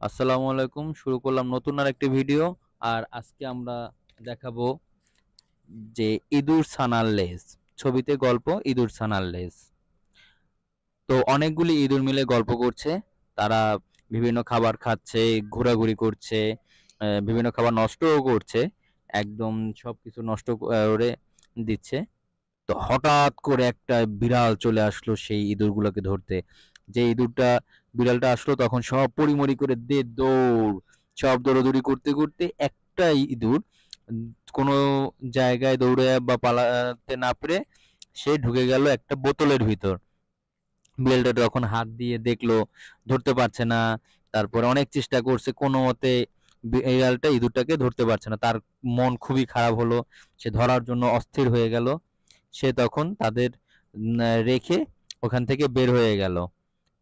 আসসালামু আলাইকুম। শুরু করলাম নতুন আরেকটি ভিডিও। আর আজকে আমরা দেখাবো যে ইঁদুর ছানার লেজ। ছবিতে গল্প ইঁদুর ছানার লেজ। তো অনেকগুলি ইঁদুর মিলে গল্প করছে। তারা বিভিন্ন খাবার খাচ্ছে, ঘোরাঘুরি করছে, বিভিন্ন খাবার নষ্টও করছে। একদম সবকিছু নষ্ট করে দিচ্ছে। তো হঠাৎ করে একটা বিড়াল চলে আসলো সেই ইঁদুরগুলোকে ধরতে। যে বিড়ালটা আসলো তখন সব পড়িমড়ি করে দে দৌড়। সব দৌড়াদৌড়ি করতে করতে একটা ইঁদুর কোনো জায়গায় দৌড়ে বা পালাতে না পেরে সে ঢুকে গেল একটা বোতলের ভিতর। বিড়ালটা তখন হাত দিয়ে দেখলো, ধরতে পারছে না। তারপরে অনেক চেষ্টা করছে, কোনো মতে বিড়ালটা ইঁদুরটাকে ধরতে পারছে না। তার মন খুবই খারাপ হলো, সে ধরার জন্য অস্থির হয়ে গেল। সে তখন তাদের রেখে ওখান থেকে বের হয়ে গেল।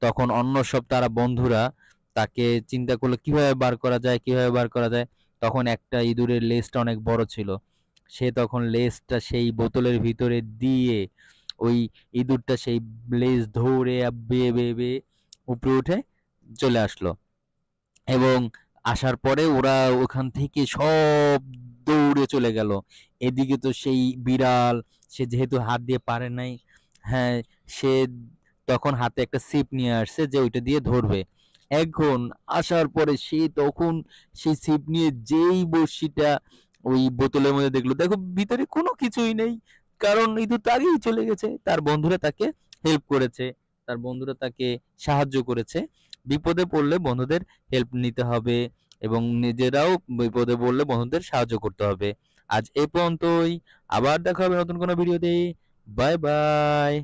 তখন অন্য সব তারা বন্ধুরা তাকে চিন্তা করলো কিভাবে বার করা যায়, কিভাবে বার করা যায়। তখন একটা ইঁদুরের লেজটা অনেক বড় ছিল। সে তখন লেজটা সেই বোতলের ভিতরে দিয়ে ওই ইঁদুরটা সেই লেজ ধরে বেয়ে বেয়ে বেয়ে উপরে উঠে চলে আসলো। এবং আসার পরে ওরা ওখান থেকে সব দৌড়ে চলে গেল। এদিকে তো সেই বিড়াল, সে যেহেতু হাত দিয়ে পারে নাই, হ্যাঁ, সে তখন হাতে একটা ছিপ নিয়ে আসছে যে ওইটা দিয়ে ধরবে। এখন আসার পরে সে তখন সেই ছিপ নিয়ে যেই বড়শিটা ওই বোতলের মধ্যে দেখলো, দেখো ভিতরে কোনো কিছুই নেই। কারণ ইঁদুর তো আগেই চলে গেছে। তার বন্ধুরা তাকে হেল্প করেছে, তার বন্ধুরা তাকে সাহায্য করেছে। বিপদে পড়লে বন্ধুদের হেল্প নিতে হবে এবং নিজেরাও বিপদে পড়লে বন্ধুদের সাহায্য করতে হবে। আজ এই পর্যন্তই। আবার দেখা হবে নতুন কোনো ভিডিওতে। Bye bye.